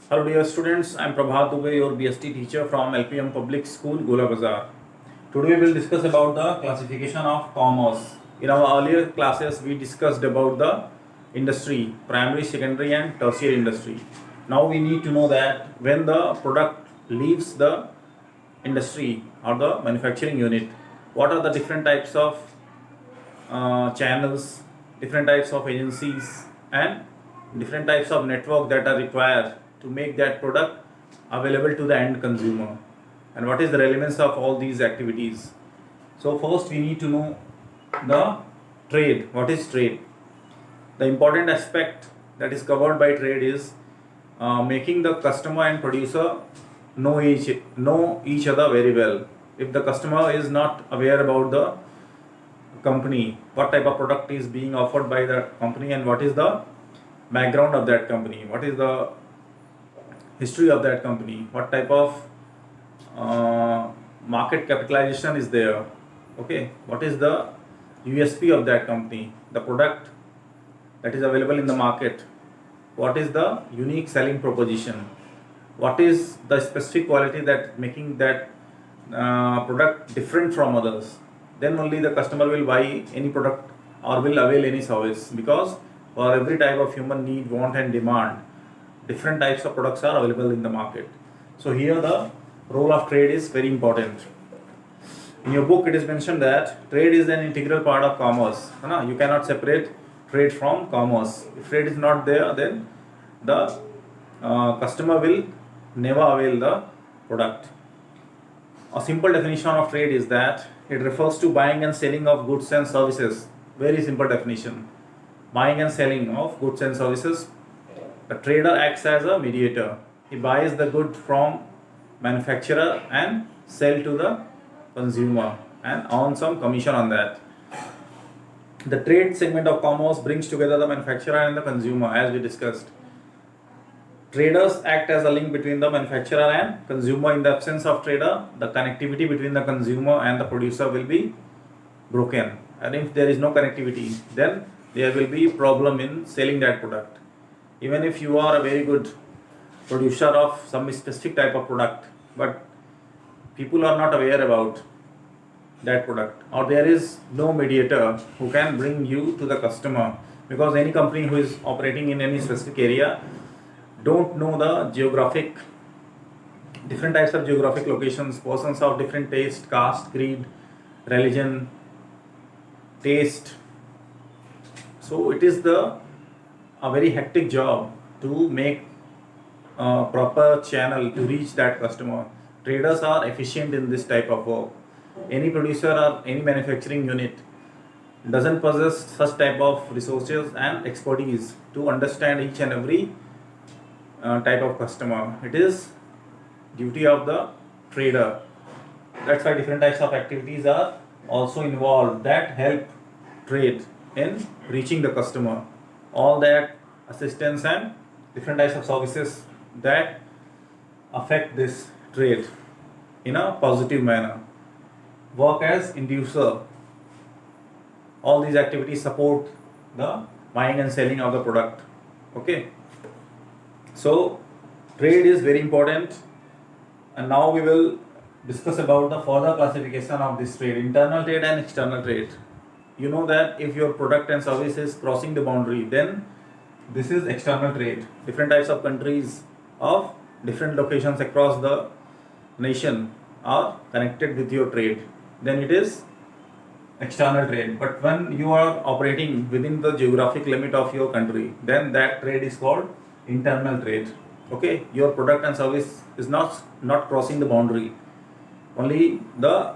Hello dear students, I am Prabhat Dubey, your BST teacher from LPM Public School, Gola Bazar. Today we will discuss about the classification of commerce. In our earlier classes, we discussed about the industry, primary, secondary and tertiary industry. Now we need to know that when the product leaves the industry or the manufacturing unit, what are the different types of channels, different types of agencies and different types of network that are required to make that product available to the end consumer, and what is the relevance of all these activities. So first we need to know the trade. What is trade? The important aspect that is covered by trade is making the customer and producer know each other very well. If the customer is not aware about the company, what type of product is being offered by the company and what is the background of that company, what is the history of that company, what type of market capitalization is there, okay, what is the USP of that company, the product that is available in the market, what is the unique selling proposition, what is the specific quality that making that product different from others. Then only the customer will buy any product or will avail any service, because for every type of human need, want and demand, different types of products are available in the market. So here the role of trade is very important. In your book it is mentioned that trade is an integral part of commerce. You cannot separate trade from commerce. If trade is not there, then the customer will never avail the product. A simple definition of trade is that it refers to buying and selling of goods and services. Very simple definition. Buying and selling of goods and services. The trader acts as a mediator. He buys the good from manufacturer and sell to the consumer and earn some commission on that. The trade segment of commerce brings together the manufacturer and the consumer, as we discussed. Traders act as a link between the manufacturer and consumer. In the absence of trader, the connectivity between the consumer and the producer will be broken. And if there is no connectivity, then there will be problem in selling that product. Even if you are a very good producer of some specific type of product, but people are not aware about that product, or there is no mediator who can bring you to the customer, because any company who is operating in any specific area don't know the different types of geographic locations, persons of different taste, caste, creed, religion, taste. So it is a very hectic job to make a proper channel to reach that customer. Traders are efficient in this type of work. Any producer or any manufacturing unit doesn't possess such type of resources and expertise to understand each and every type of customer. It is duty of the trader. That's why different types of activities are also involved that help trade in reaching the customer. All that assistance and different types of services that affect this trade in a positive manner work as inducer. All these activities support the buying and selling of the product. Okay, so trade is very important, and now we will discuss about the further classification of this trade: internal trade and external trade. You know that if your product and service is crossing the boundary, then this is external trade. Different types of countries of different locations across the nation are connected with your trade, then it is external trade. But when you are operating within the geographic limit of your country, then that trade is called internal trade. Okay, your product and service is not crossing the boundary. Only the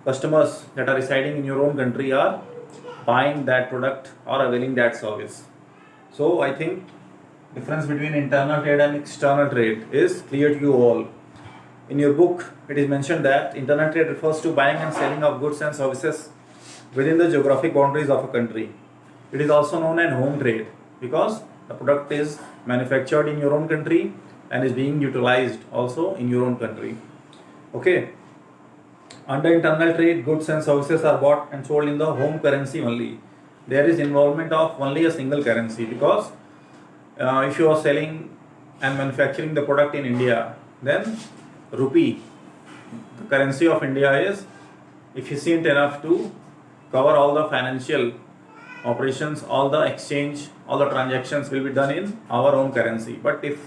customers that are residing in your own country are buying that product or availing that service. So I think difference between internal trade and external trade is clear to you all. In your book it is mentioned that internal trade refers to buying and selling of goods and services within the geographic boundaries of a country. It is also known as home trade because the product is manufactured in your own country and is being utilized also in your own country. Okay, under internal trade, goods and services are bought and sold in the home currency only. There is involvement of only a single currency, because if you are selling and manufacturing the product in India, then rupee, the currency of India, is efficient enough to cover all the financial operations, all the exchange, all the transactions will be done in our own currency. But if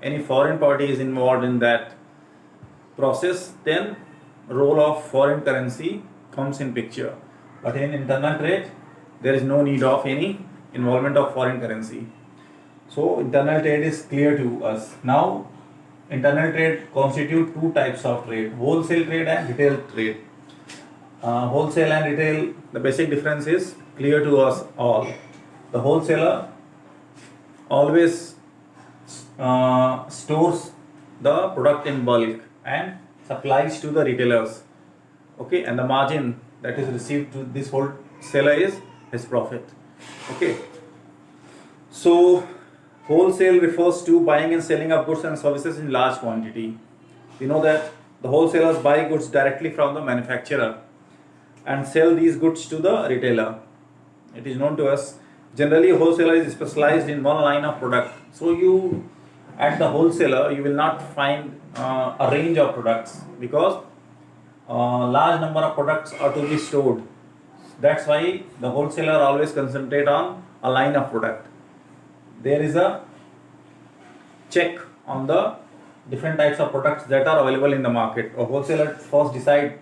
any foreign party is involved in that process, then role of foreign currency comes in picture. But in internal trade, there is no need of any involvement of foreign currency. So internal trade is clear to us. Now, internal trade constitute two types of trade: wholesale trade and retail trade. Wholesale and retail, the basic difference is clear to us all. The wholesaler always stores the product in bulk and supplies to the retailers. Okay, and the margin that is received to this wholesaler is his profit. Okay, so wholesale refers to buying and selling of goods and services in large quantity. We know that the wholesalers buy goods directly from the manufacturer and sell these goods to the retailer. It is known to us. Generally, a wholesaler is specialized in one line of product. So you, at the wholesaler, you will not find a range of products, because large number of products are to be stored. That's why the wholesaler always concentrate on a line of product. There is a check on the different types of products that are available in the market. A wholesaler first decide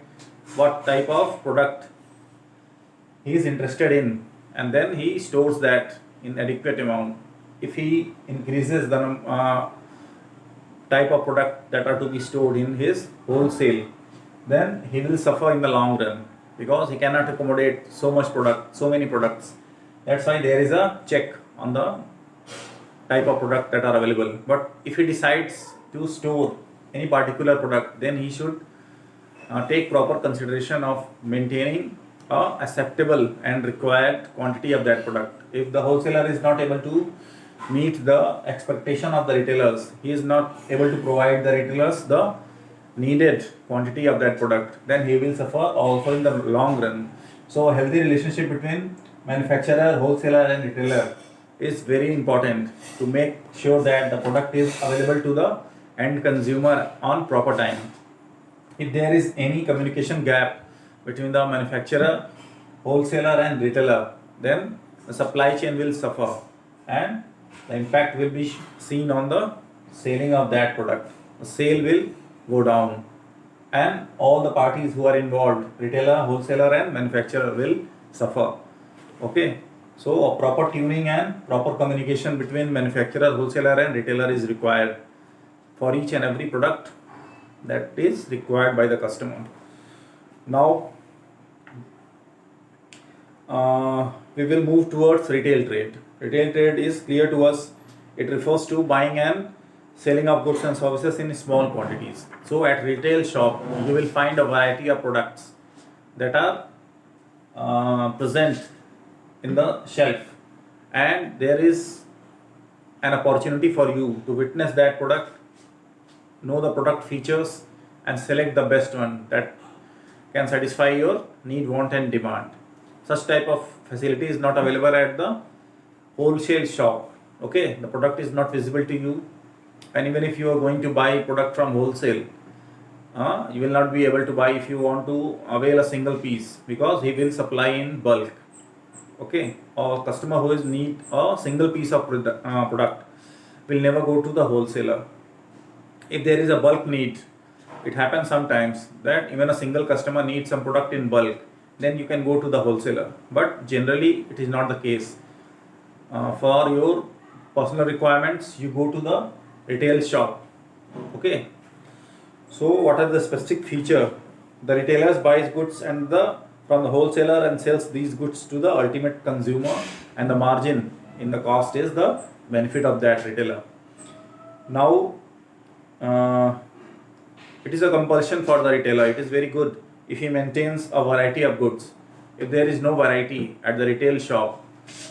what type of product he is interested in, and then he stores that in adequate amount. If he increases the type of product that are to be stored in his wholesale, then he will suffer in the long run, because he cannot accommodate so much product, so many products. That's why there is a check on the type of product that are available. But if he decides to store any particular product, then he should take proper consideration of maintaining a acceptable and required quantity of that product. If the wholesaler is not able to meet the expectation of the retailers, he is not able to provide the retailers the needed quantity of that product, then he will suffer also in the long run. So a healthy relationship between manufacturer, wholesaler and retailer is very important to make sure that the product is available to the end consumer on proper time. If there is any communication gap between the manufacturer, wholesaler and retailer, then the supply chain will suffer and the impact will be seen on the selling of that product. The sale will go down and all the parties who are involved, retailer, wholesaler and manufacturer, will suffer. Okay, so a proper tuning and proper communication between manufacturer, wholesaler and retailer is required for each and every product that is required by the customer. Now we will move towards retail trade. Retail trade is clear to us. It refers to buying and selling of goods and services in small quantities. So at retail shop, you will find a variety of products that are present in the shelf, and there is an opportunity for you to witness that product, know the product features and select the best one that can satisfy your need, want and demand. Such type of facility is not available at the wholesale shop. Okay, the product is not visible to you, and even if you are going to buy product from wholesale, you will not be able to buy if you want to avail a single piece, because he will supply in bulk. Okay, a customer who is need a single piece of product will never go to the wholesaler. If there is a bulk need, it happens sometimes that even a single customer needs some product in bulk, then you can go to the wholesaler. But generally it is not the case. For your personal requirements, you go to the retail shop. Okay, so what are the specific feature? The retailers buys goods and from the wholesaler and sells these goods to the ultimate consumer, and the margin in the cost is the benefit of that retailer. Now it is a compulsion for the retailer. It is very good if he maintains a variety of goods. If there is no variety at the retail shop,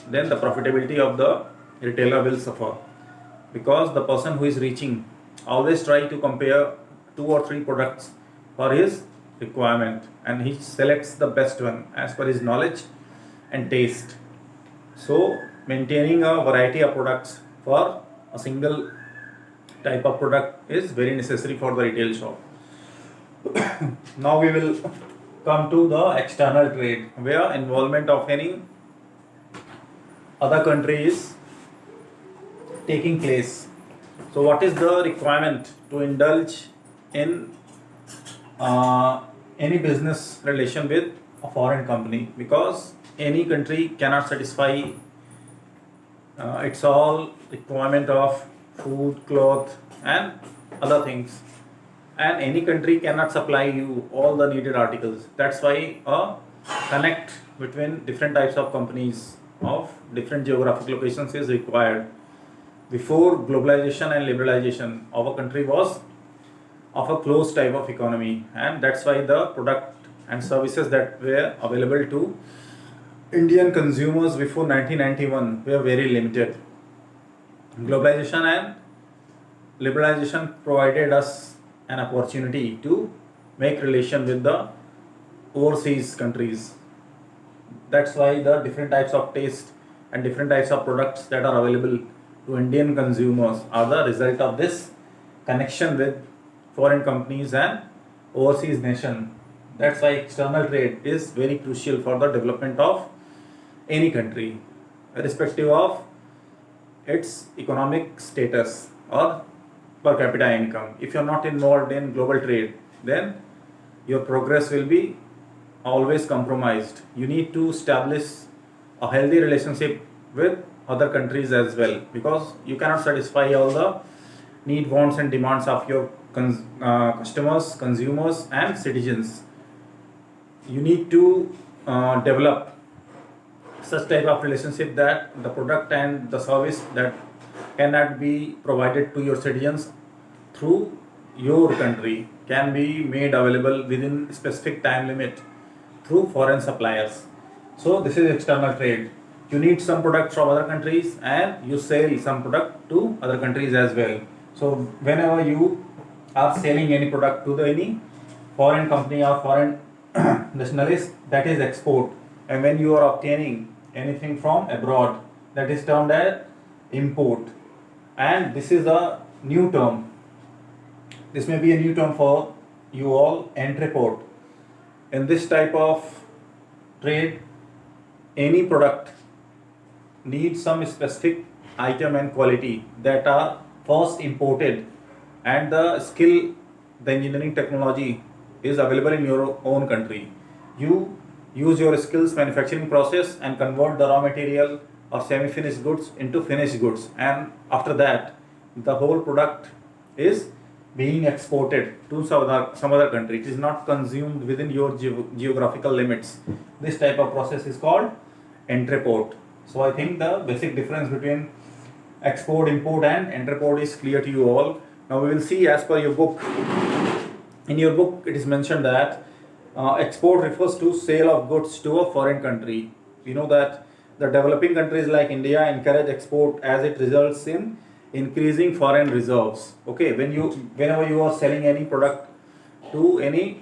then the profitability of the retailer will suffer, because the person who is reaching always try to compare 2 or 3 products for his requirement, and he selects the best one as per his knowledge and taste. So maintaining a variety of products for a single type of product is very necessary for the retail shop. Now we will come to the external trade, where involvement of any other country is taking place. So, what is the requirement to indulge in any business relation with a foreign company? Because any country cannot satisfy its all requirement of food, cloth, and other things, and any country cannot supply you all the needed articles. That's why a connect between different types of companies of different geographic locations is required. Before globalization and liberalization, our country was of a closed type of economy, and that's why the product and services that were available to Indian consumers before 1991 were very limited. Globalization and liberalization provided us an opportunity to make relation with the overseas countries. That's why the different types of taste and different types of products that are available to Indian consumers are the result of this connection with foreign companies and overseas nation. That's why external trade is very crucial for the development of any country, irrespective of its economic status or per capita income. If you're not involved in global trade, then your progress will be always compromised. You need to establish a healthy relationship with other countries as well, because you cannot satisfy all the need, wants, and demands of your customers, consumers, and citizens. You need to develop such type of relationship that the product and the service that cannot be provided to your citizens through your country can be made available within specific time limit through foreign suppliers. So this is external trade. You need some product from other countries and you sell some product to other countries as well. So whenever you are selling any product to any foreign company or foreign nationalist, that is export. And when you are obtaining anything from abroad, that is termed as import. And this is a new term. This may be a new term for you all, entrepot. In this type of trade, any product needs some specific item and quality that are first imported, and the skill, the engineering technology is available in your own country. You use your skills manufacturing process and convert the raw material or semi-finished goods into finished goods, and after that the whole product is being exported to some other country. It is not consumed within your geographical limits. This type of process is called entrepot. So I think the basic difference between export, import, and entrepot is clear to you all. Now we will see as per your book. In your book, it is mentioned that export refers to sale of goods to a foreign country. We know that the developing countries like India encourage export as it results in increasing foreign reserves. Okay, whenever you are selling any product to any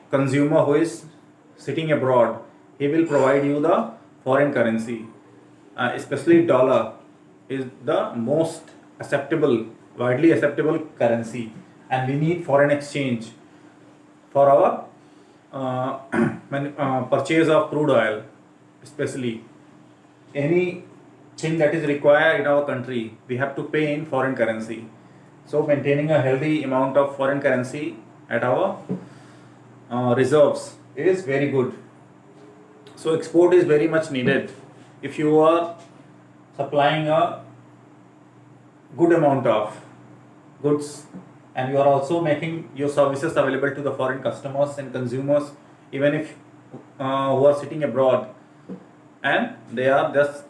consumer who is sitting abroad, he will provide you the foreign currency. Especially dollar is the most acceptable, widely acceptable currency, and we need foreign exchange for our purchase of crude oil, especially anything that is required in our country, we have to pay in foreign currency. So maintaining a healthy amount of foreign currency at our reserves is very good. So export is very much needed. If you are supplying a good amount of goods and you are also making your services available to the foreign customers and consumers, even if who are sitting abroad, and they are just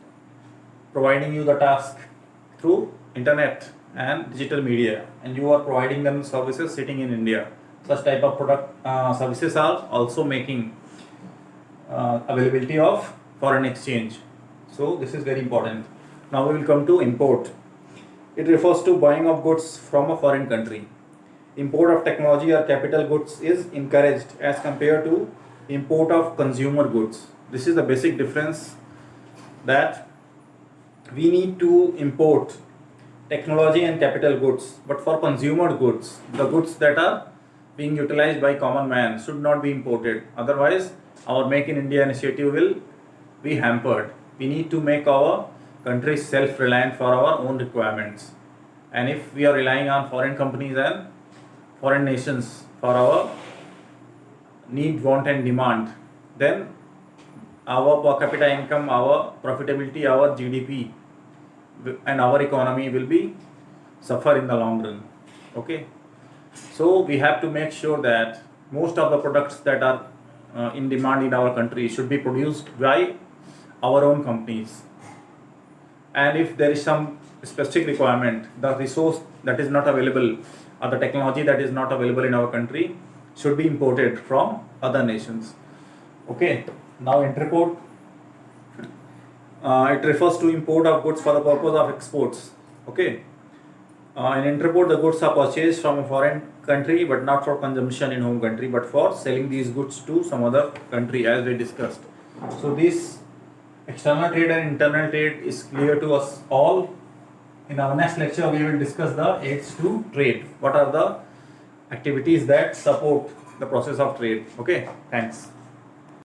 providing you the task through internet and digital media, and you are providing them services sitting in India. Such type of product services are also making availability of foreign exchange. So this is very important. Now we will come to import. It refers to buying of goods from a foreign country. Import of technology or capital goods is encouraged as compared to import of consumer goods. This is the basic difference, that we need to import technology and capital goods. But for consumer goods, the goods that are being utilized by common man should not be imported. Otherwise, our Make in India initiative will be hampered. We need to make our country self-reliant for our own requirements. And if we are relying on foreign companies and foreign nations for our need, want, and demand, then our per capita income, our profitability, our GDP, and our economy will be suffer in the long run. Okay, so we have to make sure that most of the products that are in demand in our country should be produced by our own companies. And if there is some specific requirement, the resource that is not available or the technology that is not available in our country should be imported from other nations. Okay, now interport, it refers to import of goods for the purpose of exports. Okay, in interport, the goods are purchased from a foreign country but not for consumption in home country, but for selling these goods to some other country, as we discussed. So this external trade and internal trade is clear to us all. In our next lecture, we will discuss the aids to trade. What are the activities that support the process of trade? Okay, thanks.